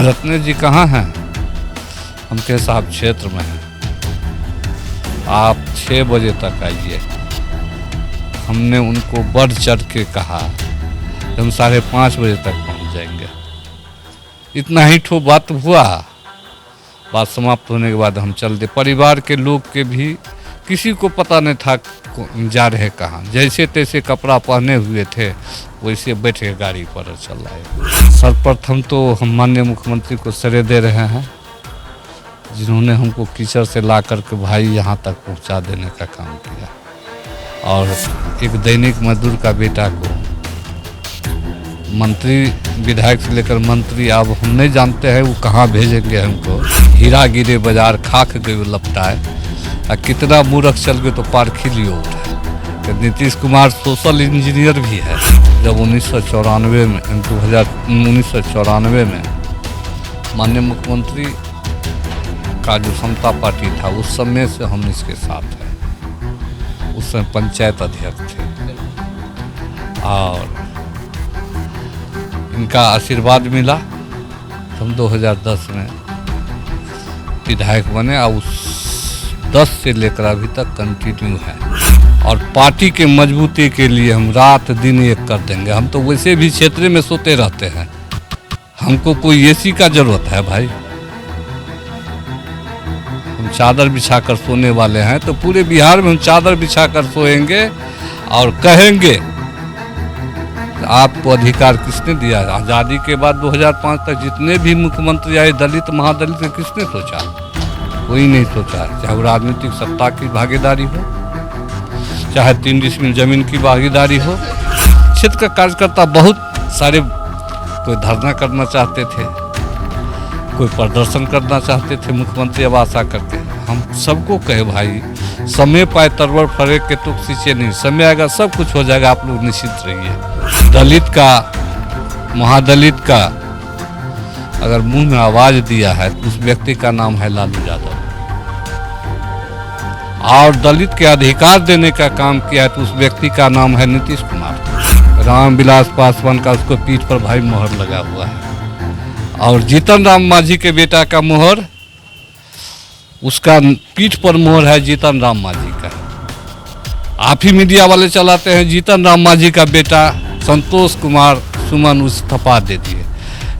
रत्ने जी कहाँ हैं? हमके साहब क्षेत्र में हैं। आप 6 बजे तक आइए। हमने उनको बढ़ चढ़ के कहा कि हम 5:30 बजे तक पहुंच जाएंगे। इतना ही ठो बात हुआ। बात समाप्त होने के बाद हम चल दिए। परिवार के लोग के भी किसी को पता नहीं था जा रहे कहाँ। जैसे तैसे कपड़ा पहने हुए थे वैसे बैठ के गाड़ी पर चल आए। सर्वप्रथम तो हम माननीय मुख्यमंत्री को श्रेय दे रहे हैं, जिन्होंने हमको कीचड़ से ला करके भाई यहाँ तक पहुँचा देने का काम किया। और एक दैनिक मजदूर का बेटा को मंत्री, विधायक से लेकर मंत्री, अब हम नहीं जानते हैं वो कहाँ भेजेंगे हमको। हीरा गिरे बाजार खाक गए लपटाए, और कितना मूर्ख चल गए तो पारखी लियो उठाए। नीतीश कुमार सोशल इंजीनियर भी है। जब 1994 में 1994 में माननीय मुख्यमंत्री का जो समता पार्टी था, उस समय से हम इसके साथ हैं। उस समय पंचायत अध्यक्ष थे और इनका आशीर्वाद मिला। हम 2010 में विधायक बने और उस 10 से लेकर अभी तक कंटिन्यू है। और पार्टी के मजबूती के लिए हम रात दिन एक कर देंगे। हम तो वैसे भी क्षेत्र में सोते रहते हैं, हमको कोई एसी का जरूरत है भाई? हम चादर बिछाकर सोने वाले हैं, तो पूरे बिहार में हम चादर बिछाकर सोएंगे और कहेंगे आपको अधिकार किसने दिया? आज़ादी के बाद 2005 तक जितने भी मुख्यमंत्री आए, दलित महादलित ने किसने सोचा? कोई नहीं सोचा। चाहे वो राजनीतिक सत्ता की भागीदारी हो, चाहे 3 डिसमिल जमीन की भागीदारी हो। क्षेत्र का कार्यकर्ता बहुत सारे, कोई धरना करना चाहते थे, कोई प्रदर्शन करना चाहते थे मुख्यमंत्री आवास आकर के। हम सबको कहे भाई, समय पाए तरवर फरे के तो सींचे नहीं, समय आएगा सब कुछ हो जाएगा, आप लोग निश्चित रहिए। दलित का, महादलित का अगर मुंह में आवाज दिया है तो उस व्यक्ति का नाम है लालू यादव। और दलित के अधिकार देने का काम किया है तो उस व्यक्ति का नाम है नीतीश कुमार। रामविलास पासवान का उसको पीठ पर भाई मोहर लगा हुआ है। और जीतन राम मांझी के बेटा का मोहर, उसका पीठ पर मोहर है जीतन राम मांझी का। आप ही मीडिया वाले चलाते हैं, जीतन राम मांझी का बेटा संतोष कुमार सुमन इस्तीफा दे दिए।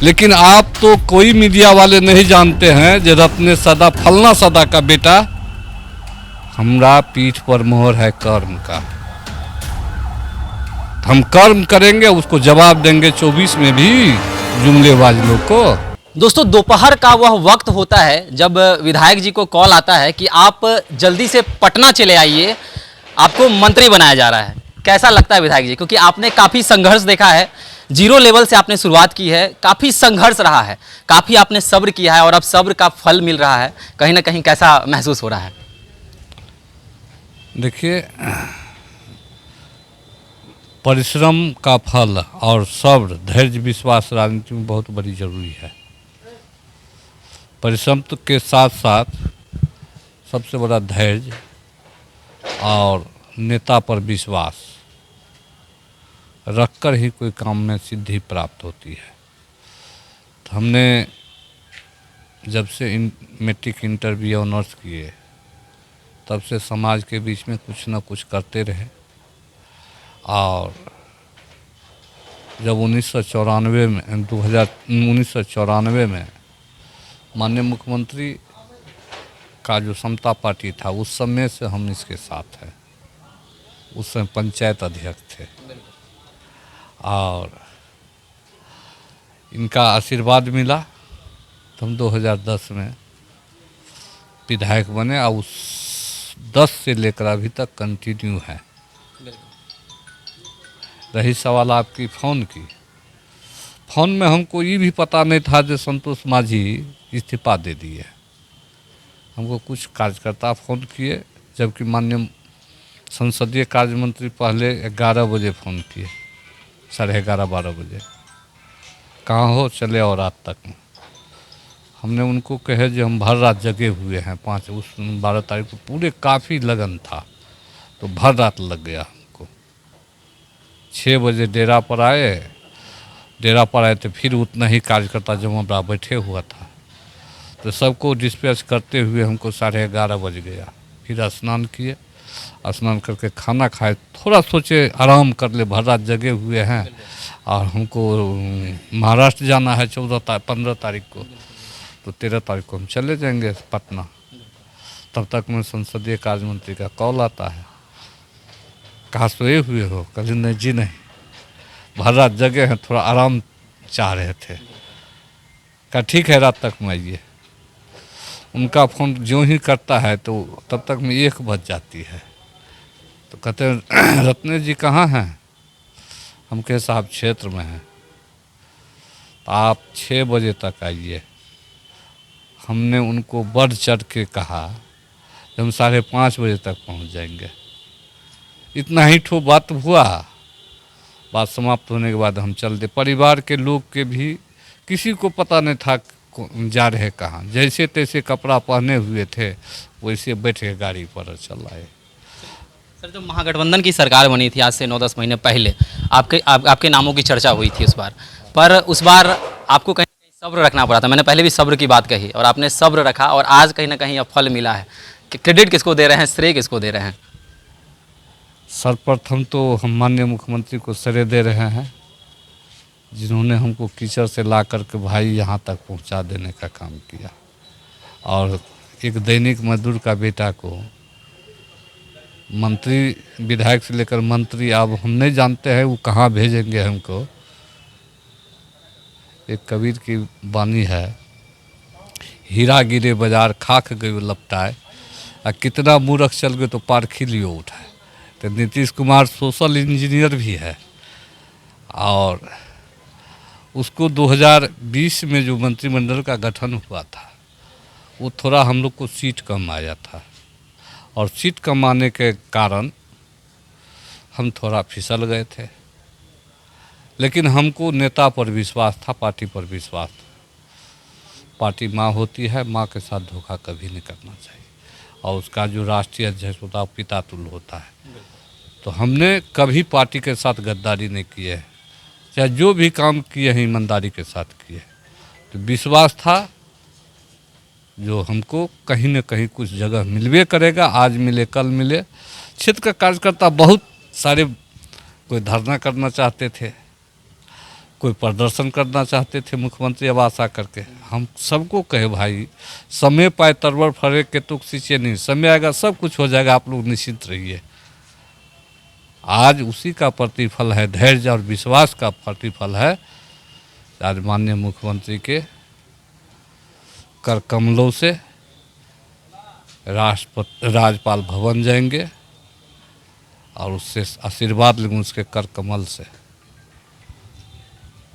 लेकिन आप तो कोई मीडिया वाले नहीं जानते हैं जो रत्ने सदा फलना सदा का बेटा, हमरा पीठ पर मोहर है कर्म का। हम कर्म करेंगे, उसको जवाब देंगे 24 में भी जुमलेबाज लोग को। दोस्तों, दोपहर का वह वक्त होता है जब विधायक जी को कॉल आता है कि आप जल्दी से पटना चले आइए, आपको मंत्री बनाया जा रहा है। कैसा लगता है विधायक जी? क्योंकि आपने काफ़ी संघर्ष देखा है, 0 लेवल से आपने शुरुआत की है, काफ़ी संघर्ष रहा है, काफ़ी आपने सब्र किया है और अब सब्र का फल मिल रहा है। कहीं ना कहीं कैसा महसूस हो रहा है? देखिए, परिश्रम का फल और सब्र, धैर्य, विश्वास राजनीति में बहुत बड़ी जरूरी है। परिश्रम के साथ साथ सबसे बड़ा धैर्य और नेता पर विश्वास रखकर ही कोई काम में सिद्धि प्राप्त होती है। तो हमने जब से मैट्रिक इंटर BA ऑनर्स किए, तब से समाज के बीच में कुछ न कुछ करते रहे। और जब 1994 में माननीय मुख्यमंत्री का जो समता पार्टी था, उस समय से हम इसके साथ हैं। उस समय पंचायत अध्यक्ष थे और इनका आशीर्वाद मिला तो हम 2010 में विधायक बने और उस 10 से लेकर अभी तक कंटिन्यू है। रही सवाल आपकी फ़ोन की, फ़ोन में हमको ये भी पता नहीं था कि संतोष मांझी इस्तीफा दे दिए। हमको कुछ कार्यकर्ता फ़ोन किए, जबकि माननीय संसदीय कार्य मंत्री पहले 11 बजे फ़ोन किए, 11:30-12 बजे, कहाँ हो? चले और रात तक में। हमने उनको कहे जो हम भर रात जगे हुए हैं, 12 तारीख को पूरे काफ़ी लगन था, तो भर रात लग गया हमको। 6 बजे डेरा पर आए डेरा पर आए थे, फिर उतना ही कार्यकर्ता जमा बैठे हुआ था, तो सबको डिस्पैच करते हुए हमको 11:30 बज गया। फिर स्नान किए, स्नान करके खाना खाए, थोड़ा सोचे आराम कर ले, भर रात जगे हुए हैं और हमको महाराष्ट्र जाना है 15 तारीख को, तो 13 तारीख को हम चले जाएंगे पटना। तब तक में संसदीय कार्य मंत्री का कॉल आता है, कहाँ सोए हुए हो? कभी नहीं जी नहीं, भर रात जगे हैं, थोड़ा आराम चाह रहे थे। कहा ठीक है, रात तक में आइए। उनका फ़ोन जो ही करता है तो तब तक में 1 बज जाती है। तो कहते हैं रत्नेश जी कहाँ हैं? हम कहे साहब क्षेत्र में हैं। तो आप 6 बजे तक आइए। हमने उनको बढ़ चढ़ के कहा कि हम 5:30 बजे तक पहुंच जाएंगे। इतना ही ठो बात हुआ। बात समाप्त होने के बाद हम चल दे। परिवार के लोग के भी किसी को पता नहीं था जा रहे कहाँ, जैसे तैसे कपड़ा पहने हुए थे वैसे बैठ के गाड़ी पर चल आए। सर, जो महागठबंधन की सरकार बनी थी आज से 9-10 महीने पहले, आपके नामों की चर्चा हुई थी उस बार, पर उस बार आपको कहीं ना कहीं सब्र रखना पड़ा था। मैंने पहले भी सब्र की बात कही और आपने सब्र रखा और आज कहीं ना कहीं अब फल मिला है। कि क्रेडिट किसको दे रहे हैं, श्रेय किसको दे रहे हैं? सर्वप्रथम तो हम माननीय मुख्यमंत्री को श्रेय दे रहे हैं, जिन्होंने हमको कीचड़ से ला करके भाई यहाँ तक पहुँचा देने का काम किया। और एक दैनिक मजदूर का बेटा को मंत्री, विधायक से लेकर मंत्री, अब हम नहीं जानते हैं वो कहाँ भेजेंगे हमको। एक कबीर की वाणी है, हीरा गिरे बाजार खाक गयो लपटाए, कितना मूर्ख चल गए तो पारखी लियो उठाए। तो नीतीश कुमार सोशल इंजीनियर भी है और उसको 2020 में जो मंत्रिमंडल का गठन हुआ था वो थोड़ा हम लोग को सीट कम आया था और सीट कम आने के कारण हम थोड़ा फिसल गए थे। लेकिन हमको नेता पर विश्वास था, पार्टी पर विश्वास था। पार्टी माँ होती है, माँ के साथ धोखा कभी नहीं करना चाहिए और उसका जो राष्ट्रीय अध्यक्ष होता है पिता तुल्य होता है। तो हमने कभी पार्टी के साथ गद्दारी नहीं की है, चाहे जो भी काम किए हैं ईमानदारी के साथ किए। तो विश्वास था जो हमको कहीं न कहीं कुछ जगह मिलवे करेगा। आज मिले कल मिले। क्षेत्र का कार्यकर्ता बहुत सारे, कोई धरना करना चाहते थे, कोई प्रदर्शन करना चाहते थे मुख्यमंत्री आवास आकर के। हम सबको कहे भाई समय पाए तरवर फरे के तुक सींचे नहीं, समय आएगा सब कुछ हो जाएगा, आप लोग निश्चिंत रहिए। आज उसी का प्रतिफल है, धैर्य और विश्वास का प्रतिफल है। आज माननीय मुख्यमंत्री के कर कमलों से राज्यपाल भवन जाएंगे और उससे आशीर्वाद लेंगे, उसके कर कमल से।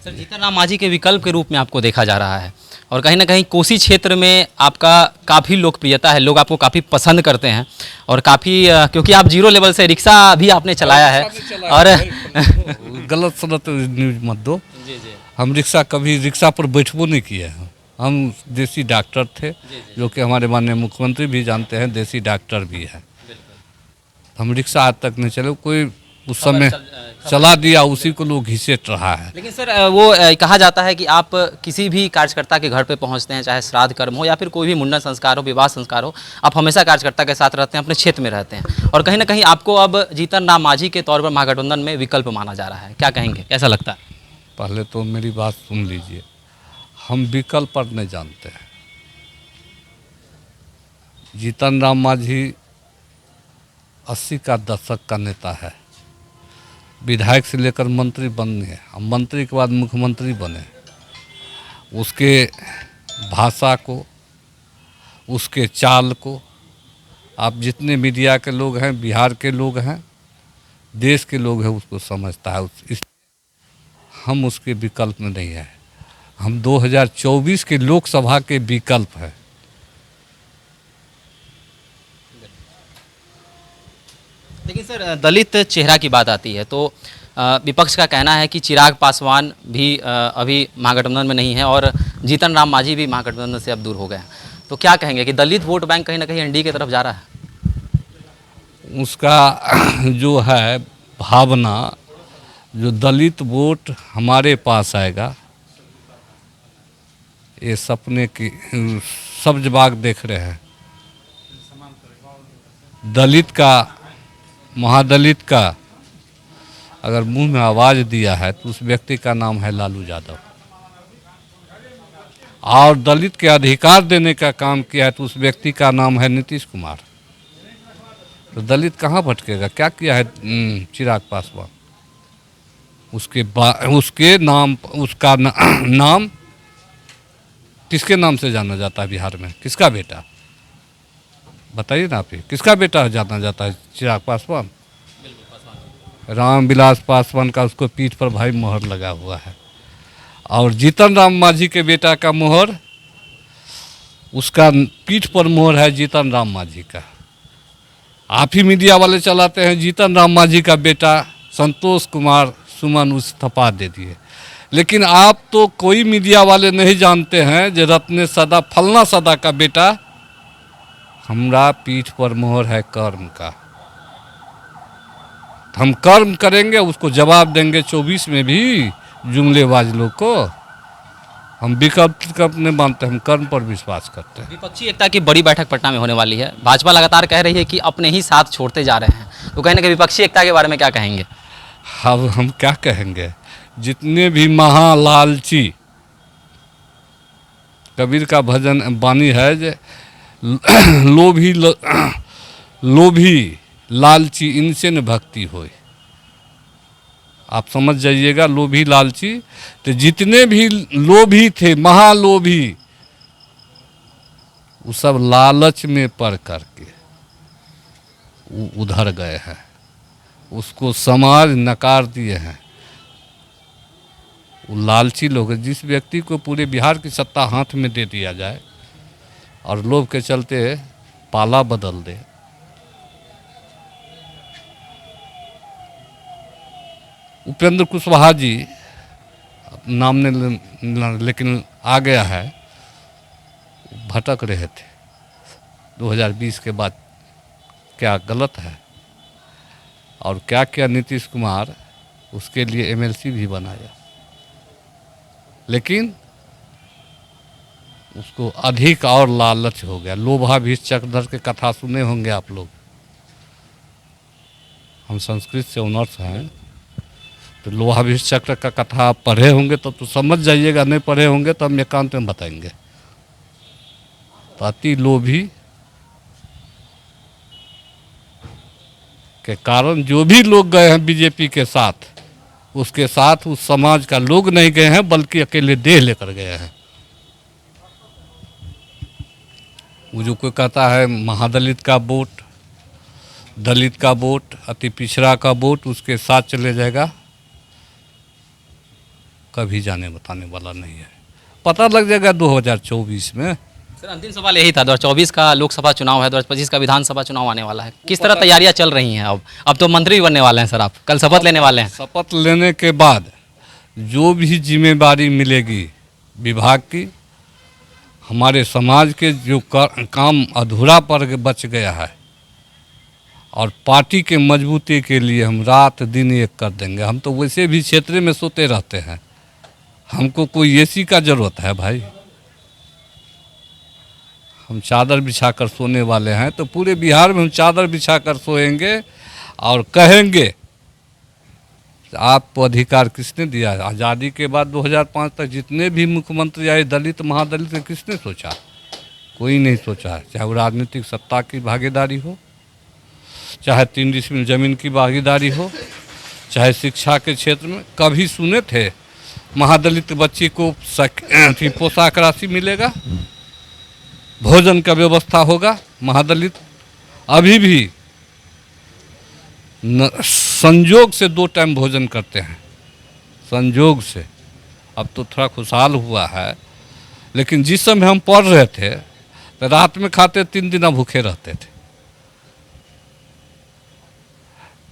सर, जीतन राम मांझी के विकल्प के रूप में आपको देखा जा रहा है और कहीं ना कहीं कोसी क्षेत्र में आपका काफ़ी लोकप्रियता है, लोग आपको काफ़ी पसंद करते हैं और काफ़ी, क्योंकि आप 0 लेवल से रिक्शा भी आपने चलाया है और गलत सलत न्यूज मत दो। जी जी, हम कभी रिक्शा पर बैठबो नहीं किए हैं। हम देसी डॉक्टर थे, जो कि हमारे माननीय मुख्यमंत्री भी जानते हैं, देसी डॉक्टर भी है। हम रिक्शा आज तक नहीं चले, कोई उस समय चला दिया उसी को लोग घिसेट रहा है। लेकिन सर, वो कहा जाता है कि आप किसी भी कार्यकर्ता के घर पे पहुंचते हैं, चाहे श्राद्ध कर्म हो या फिर कोई भी मुंडन संस्कार हो, विवाह संस्कार हो, आप हमेशा कार्यकर्ता के साथ रहते हैं, अपने क्षेत्र में रहते हैं और कहीं ना कहीं आपको अब जीतन राम मांझी के तौर पर महागठबंधन में विकल्प माना जा रहा है। क्या कहेंगे, कैसा लगता है? पहले तो मेरी बात सुन लीजिए, हम विकल्प पर नहीं जानते हैं। जीतन राम मांझी 80 का दशक का नेता है, विधायक से लेकर मंत्री बने, हम मंत्री के बाद मुख्यमंत्री बने। उसके भाषा को, उसके चाल को आप जितने मीडिया के लोग हैं, बिहार के लोग हैं, देश के लोग हैं, उसको समझता है। हम उसके विकल्प में नहीं है। हम 2024 के लोकसभा के विकल्प है। लेकिन सर, दलित चेहरा की बात आती है तो विपक्ष का कहना है कि चिराग पासवान भी अभी महागठबंधन में नहीं है और जीतन राम मांझी भी महागठबंधन से अब दूर हो गए हैं। तो क्या कहेंगे कि दलित वोट बैंक कहीं ना कहीं एनडीए की तरफ जा रहा है? उसका जो है भावना जो दलित वोट हमारे पास आएगा, ये सपने की सब्ज बाग देख रहे हैं। दलित का, महादलित का अगर मुंह में आवाज़ दिया है तो उस व्यक्ति का नाम है लालू यादव, और दलित के अधिकार देने का काम किया है तो उस व्यक्ति का नाम है नीतीश कुमार। तो दलित कहाँ भटकेगा? क्या किया है चिराग पासवान? उसके नाम, उसका नाम किसके नाम से जाना जाता है बिहार में? किसका बेटा? बताइए ना आप ही, किसका बेटा जाना जाता है? चिराग पासवान, रामविलास पासवान का उसको पीठ पर भाई मोहर लगा हुआ है। और जीतन राम मांझी के बेटा का मोहर, उसका पीठ पर मोहर है जीतन राम मांझी का। आप ही मीडिया वाले चलाते हैं, जीतन राम मांझी का बेटा संतोष कुमार सुमन इस्तीफा दे दिए। लेकिन आप तो कोई मीडिया वाले नहीं जानते हैं जो रत्ने सदा फलना सदा का बेटा हमरा पीठ पर मोहर है कर्म का। हम कर्म करेंगे, उसको जवाब देंगे 24 में भी जुमलेबाज लोग को। हम विकल्प नहीं मानते, हम कर्म पर विश्वास करते हैं। विपक्षी एकता की बड़ी बैठक पटना में होने वाली है। भाजपा लगातार कह रही है कि अपने ही साथ छोड़ते जा रहे हैं, तो कहीं ना कहीं विपक्षी एकता के बारे में क्या कहेंगे? अब हम क्या कहेंगे? जितने भी महालालची, कबीर का भजन बानी है जे लोभी लालची इनसे न भक्ति होए। आप समझ जाइएगा, लोभी लालची। तो जितने भी लोभी थे, महालोभी, वो सब लालच में पड़ करके उधर गए हैं। उसको समाज नकार दिए हैं। वो लालची लोग, जिस व्यक्ति को पूरे बिहार की सत्ता हाथ में दे दिया जाए और लोभ के चलते पाला बदल दे। उपेंद्र कुशवाहा जी नाम ने लेकिन आ गया है, भटक रहे थे 2020 के बाद। क्या गलत है? और क्या क्या नीतीश कुमार उसके लिए एमएलसी भी बनाया, लेकिन उसको अधिक और लालच हो गया। लोभाभीष्ट चक्रधर के कथा सुने होंगे आप लोग। हम संस्कृत से ऑनर्स हैं, तो लोभाभीष्ट चक्र का कथा आप पढ़े होंगे तो समझ जाइएगा, नहीं पढ़े होंगे तो हम एकांत में बताएंगे। तो अति लोभी के कारण जो भी लोग गए हैं बीजेपी के साथ, उसके साथ उस समाज का लोग नहीं गए हैं, बल्कि अकेले देह लेकर गए हैं। वो जो कोई कहता है महादलित का वोट, दलित का वोट, अति पिछड़ा का वोट उसके साथ चले जाएगा, कभी जाने बताने वाला नहीं है। पता लग जाएगा 2024 में। सर, अंतिम सवाल यही था। 2024 का लोकसभा चुनाव है, 2025 का विधानसभा चुनाव आने वाला है। किस तरह तैयारियां चल रही हैं? अब तो मंत्री भी बनने वाले हैं सर, आप कल शपथ लेने वाले हैं। शपथ लेने के बाद जो भी जिम्मेदारी मिलेगी विभाग की, हमारे समाज के जो काम अधूरा पर बच गया है, और पार्टी के मजबूती के लिए हम रात दिन एक कर देंगे। हम तो वैसे भी क्षेत्र में सोते रहते हैं, हमको कोई एसी का जरूरत है भाई? हम चादर बिछाकर सोने वाले हैं। तो पूरे बिहार में हम चादर बिछाकर सोएंगे और कहेंगे आपको अधिकार किसने दिया? आज़ादी के बाद 2005 तक जितने भी मुख्यमंत्री आए दलित महादलित, किसने सोचा? कोई नहीं सोचा। चाहे वो राजनीतिक सत्ता की भागीदारी हो, चाहे 3 डिसमिल जमीन की भागीदारी हो, चाहे शिक्षा के क्षेत्र में। कभी सुने थे महादलित बच्ची को पोशाक राशि मिलेगा, भोजन का व्यवस्था होगा? महादलित अभी भी संजोग से 2 टाइम भोजन करते हैं, संजोग से। अब तो थोड़ा खुशहाल हुआ है, लेकिन जिस समय हम पढ़ रहे थे तो रात में खाते, 3 दिन भूखे रहते थे।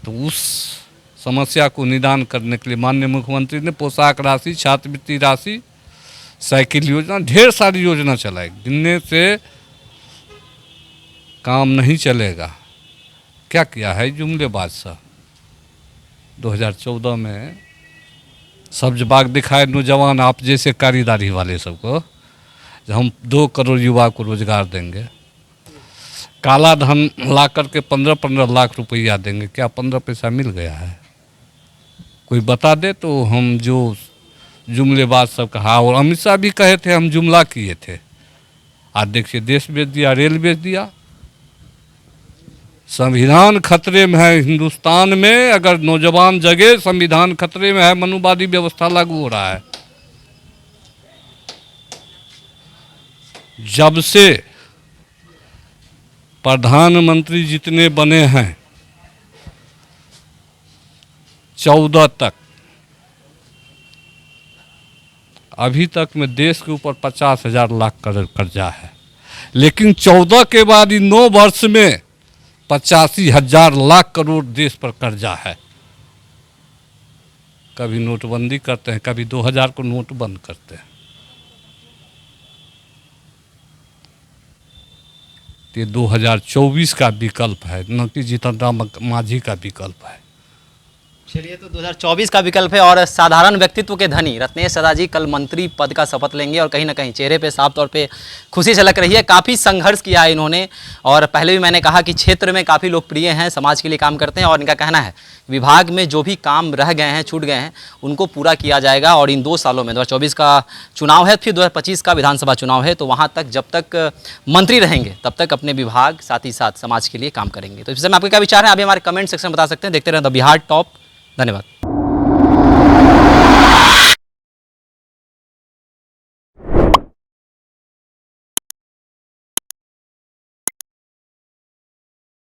तो उस समस्या को निदान करने के लिए माननीय मुख्यमंत्री ने पोशाक राशि, छात्रवृत्ति राशि, साइकिल योजना, ढेर सारी योजना चलाई। गिनने से काम नहीं चलेगा। क्या किया है जुमलेबाज साहब? 2014 में सब्ज बाग दिखाए नौजवान आप जैसे कारीदारी वाले सबको, हम 2 करोड़ युवा को रोजगार देंगे। काला धन ला करके 15-15 लाख रुपया देंगे, क्या 15 पैसा मिल गया है? कोई बता दे तो हम जो जुमलेबाज सब कहा, और अमित शाह भी कहे थे हम जुमला किए थे, आज देखिए देश बेच दिया, रेल बेच दिया। संविधान खतरे में है हिंदुस्तान में, अगर नौजवान जगे संविधान खतरे में है, मनुवादी व्यवस्था लागू हो रहा है। जब से प्रधानमंत्री जितने बने हैं 14 तक, अभी तक में देश के ऊपर 50,000 लाख करोड़ कर्जा है, लेकिन 14 के बाद इन 9 वर्ष में 85,000 लाख करोड़ देश पर कर्जा है। कभी नोटबंदी करते हैं, कभी 2000 को नोट बंद करते हैं। ये 2024 का विकल्प है, न कि जीतन राम मांझी का विकल्प है। चलिए, तो 2024 का विकल्प है। और साधारण व्यक्तित्व के धनी रत्नेश सदा जी कल मंत्री पद का शपथ लेंगे और कहीं ना कहीं चेहरे पे साफ तौर पे खुशी झलक रही है। काफ़ी संघर्ष किया है इन्होंने, और पहले भी मैंने कहा कि क्षेत्र में काफ़ी लोकप्रिय हैं, समाज के लिए काम करते हैं, और इनका कहना है विभाग में जो भी काम रह गए हैं, छूट गए हैं, उनको पूरा किया जाएगा। और इन 2 सालों में 2024 का चुनाव है, फिर 2025 का विधानसभा चुनाव है, तो वहाँ तक जब तक मंत्री रहेंगे तब तक अपने विभाग साथ ही साथ समाज के लिए काम करेंगे। तो इस विषय में आपके क्या विचार हैं? अभी हमारे कमेंट सेक्शन में बता सकते हैं। देखते रहें द बिहार टॉप। धन्यवाद।